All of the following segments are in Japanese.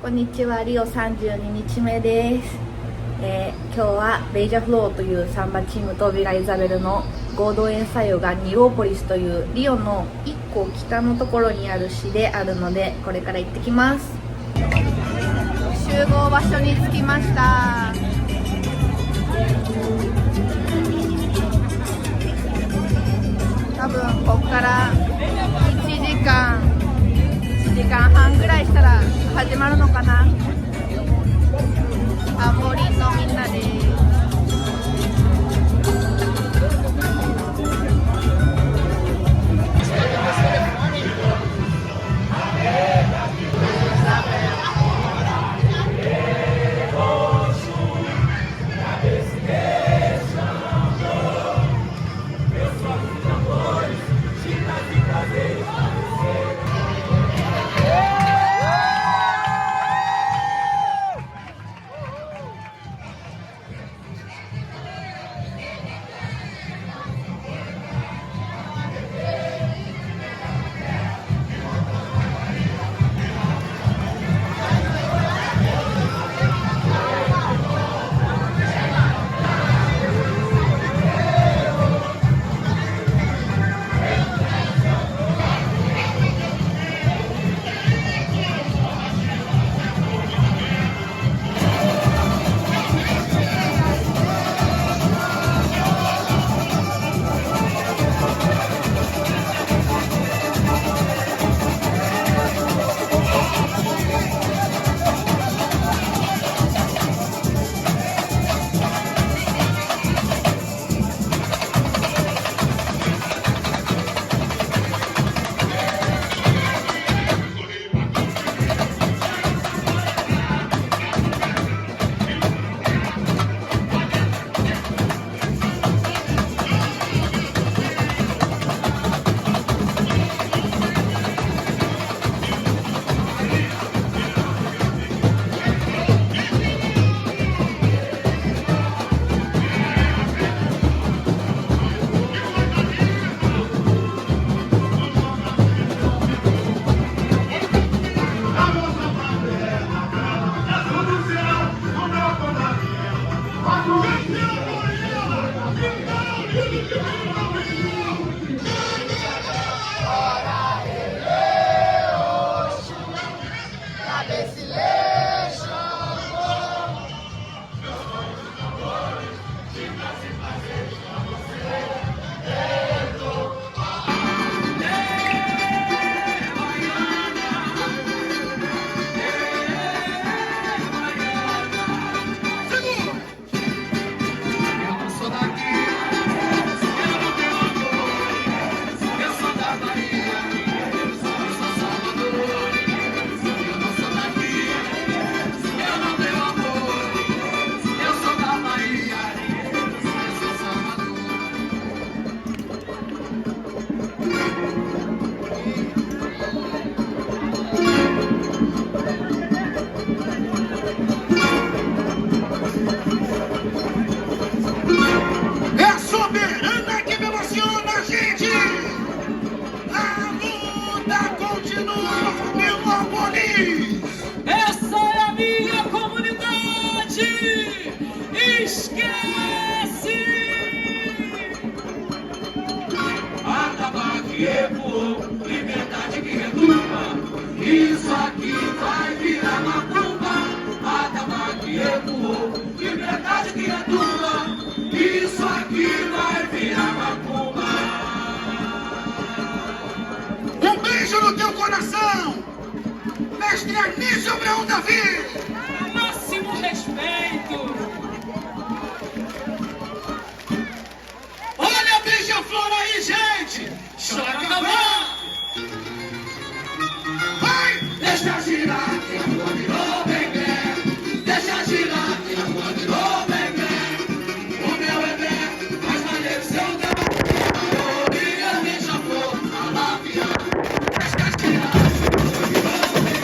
こんにちは、リオ32日目です。今日はベイジャフローというサンバチームとヴィライザベルの合同演奏がニローポリスというリオの1個北のところにある市であるので、これから行ってきます。集合場所に着きました。多分ここから1時間半ぐらいしたら始まるのかな。アンボリンのみんなです。Liberdade que retumba, isso aqui vai virar macumba. Atabaque recuou, liberdade que retumba, isso aqui vai virar macumba. Um beijo no teu coração, mestre Anísio Abraão Davi. Máximo respeito. Olha a beija-flor aí, gente. Chora cavalo. Vai, deixa girar que a rua virou bebê. Deixa girar que a rua virou bebê. O meu bebê faz valer seu dano. E a beija-flor a lafiar. Deixa girar que a rua virou bebê.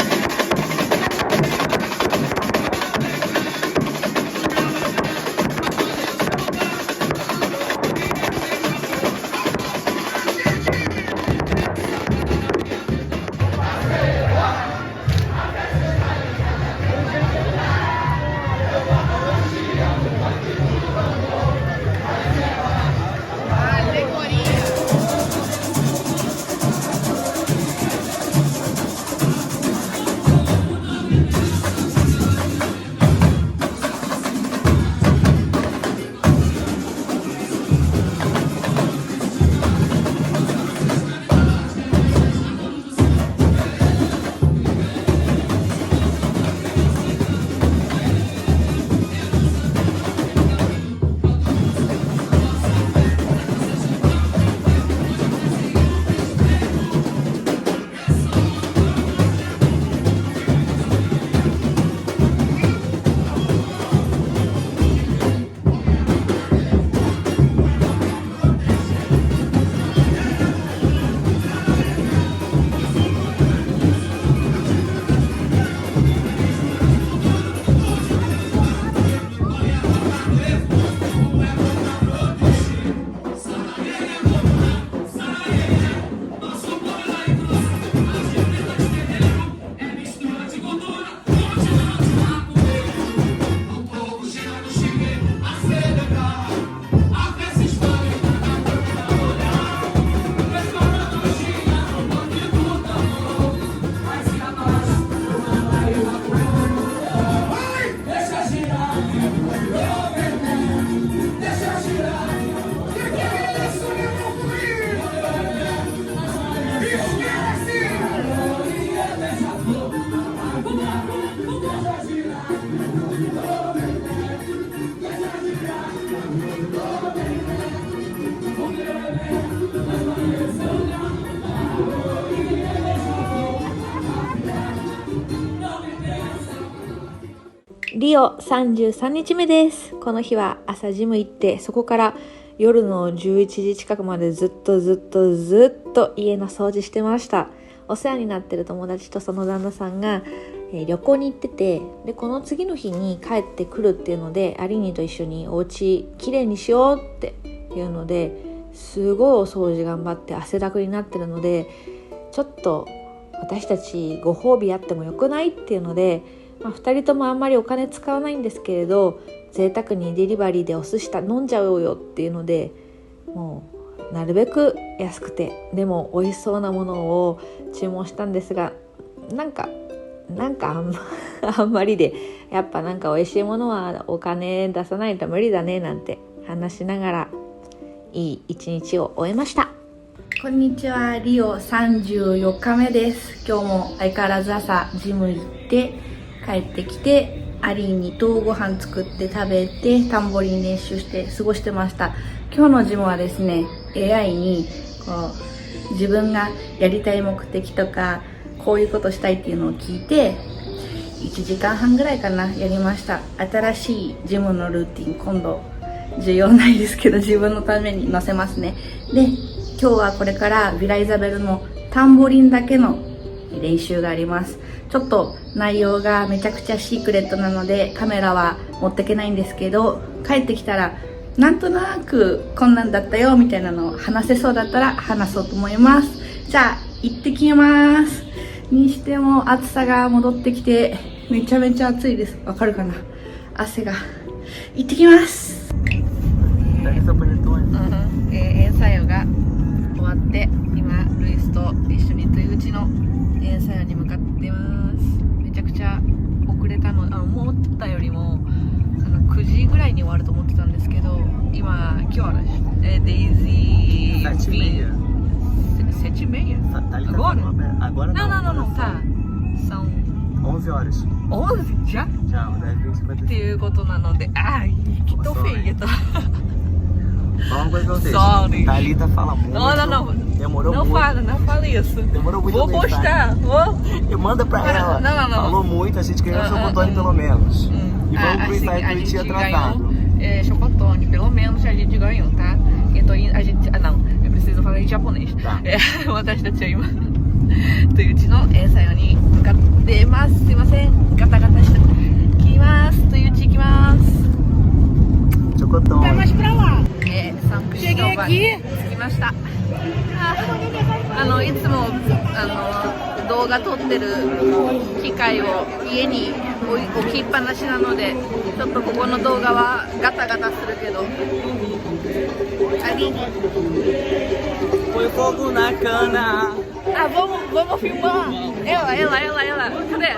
リオ33日目です。この日は朝ジム行って、そこから夜の11時近くまでずっと家の掃除してました。お世話になってる友達とその旦那さんが、旅行に行ってて、でこの次の日に帰ってくるっていうので、アリーニと一緒にお家きれいにしようっていうので、すごいお掃除頑張って汗だくになってるので、ちょっと私たちご褒美あってもよくないっていうので、2人ともあんまりお金使わないんですけれど、贅沢にデリバリーでお寿司飲んじゃおうよっていうので、もうなるべく安くてでも美味しそうなものを注文したんですが、なんかあんまりで、やっぱ美味しいものはお金出さないと無理だねなんて話しながらいい一日を終えました。こんにちは、リオ34日目です。今日も相変わらず朝ジム行って帰ってきて、アリーニとご飯作って食べて、タンボリン練習して過ごしてました。今日のジムはですね、 AI に自分がやりたい目的とかこういうことしたいっていうのを聞いて、1時間半ぐらいかなやりました。新しいジムのルーティン、今度重要ないですけど自分のために載せますね。で、今日はこれからヴィライザベルのタンボリンだけの練習があります。ちょっと内容がめちゃくちゃシークレットなのでカメラは持ってけないんですけど、帰ってきたらなんとなくこんなんだったよみたいなのを話せそうだったら話そうと思います。じゃあ行ってきます。にしても暑さが戻ってきてめちゃめちゃ暑いです。わかるかな、汗が。行ってきます。エンサヨが終わって今ルイスと一緒に豊口のエンサヨに向かってます。めちゃくちゃ遅れたの、思ったよりも9時ぐらいに終わると思ってたんですけど、今que horas? Desde 7h30. Agora não, tá. São 11 horas. 11? Já? Já, 10h50. っていうことなので、que tô feia. Fala uma coisa pra vocês. Sorry. Thalita fala muito. Não. Demorou Não muito. não fala isso. Demorou muito. Vou postar. E manda pra ela. Não. Falou muito, a gente ganhou o chocotone pelo menos. E vamos pro Insight do Tia atrasado. Chocotone, pelo menos a gente ganhou, tá? Não, eu preciso falar em japonês. Tá. 私たちは今豊内のエンサヨに向かってます。すいません、ガタガタしてきます。豊内行きます。 Chocotone. pra lá. サンクリストーバに着きました。いつも動画撮ってる機械を家に置きっぱなしなので、ちょっとここの動画はガタガタするけど、Foi fogo na cana. Vamos filmar. Ela. Cadê?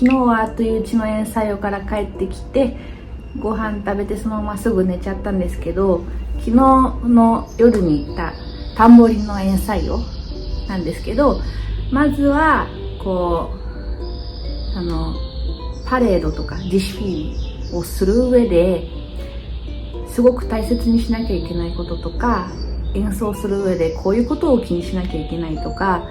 昨日は豊内のエンサヨから帰ってきてご飯食べてそのまますぐ寝ちゃったんですけど、昨日の夜に行ったタンボリンのエンサヨなんですけど、まずはパレードとかディシフィールをする上ですごく大切にしなきゃいけないこととか、演奏する上でこういうことを気にしなきゃいけないとか、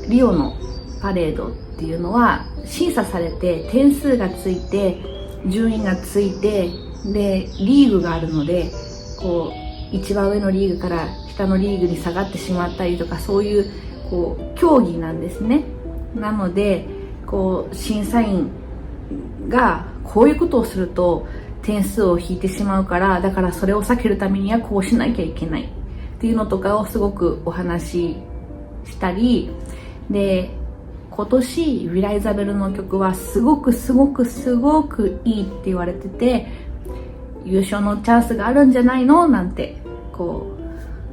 リオのパレードっていうのは審査されて点数がついて順位がついて、でリーグがあるので一番上のリーグから下のリーグに下がってしまったりとか、そういうこう競技なんですね。なのでこう審査員がこういうことをすると点数を引いてしまうから、だからそれを避けるためにはこうしなきゃいけないっていうのとかをすごくお話ししたりで、今年ウィラ・イザベルの曲はすごくいいって言われてて、優勝のチャンスがあるんじゃないのなんてこ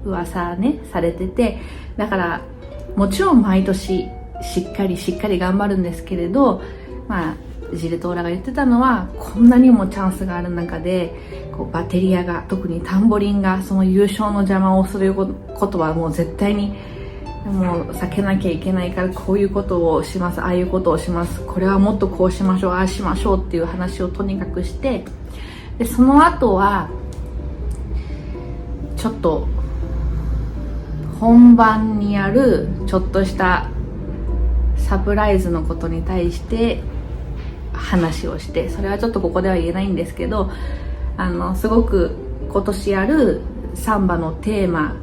う噂ねされてて、だからもちろん毎年しっかり頑張るんですけれど、まあジルトーラが言ってたのは、こんなにもチャンスがある中でこうバテリアが、特にタンボリンがその優勝の邪魔をすることはもう絶対にもう避けなきゃいけないから、こういうことをします、ああいうことをします、これはもっとこうしましょう、ああしましょうっていう話をとにかくして、でその後はちょっと本番にあるちょっとしたサプライズのことに対して話をして、それはちょっとここでは言えないんですけど、すごく今年あるサンバのテーマ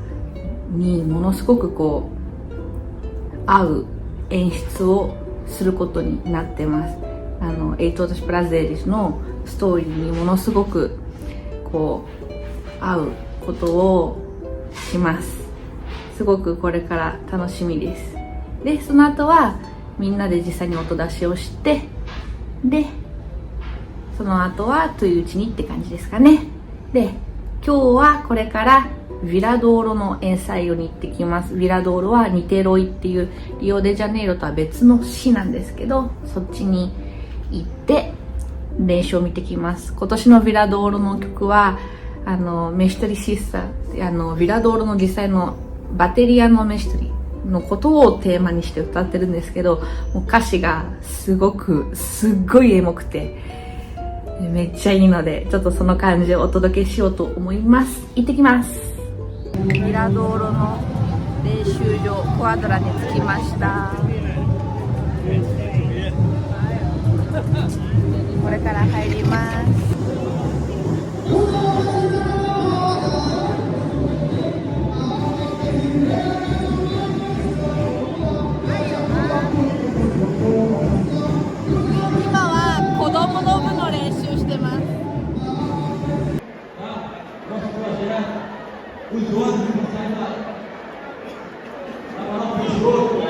にものすごくこう合う演出をすることになってます。エイトシプラゼリスのストーリーにものすごくこう合うことをします。すごくこれから楽しみです。でその後はみんなで実際に音出しをして、でその後はといううちにって感じですかね。で今日はこれからヴィラドーロのエンサイオに行ってきます。ヴィラドーロはニテロイっていうリオデジャネイロとは別の市なんですけど、そっちに行って練習を見てきます。今年のヴィラドーロの曲はメシトリシッサヴィラドーロの実際のバテリアのメシトリのことをテーマにして歌ってるんですけど、もう歌詞がすっごいエモくてめっちゃいいので、ちょっとその感じをお届けしようと思います。行ってきます。ミラドーロの練習場クアドラに着きました。これから入ります。今は子供の部の練習してます。Os 12 que saem da palavra de jogo.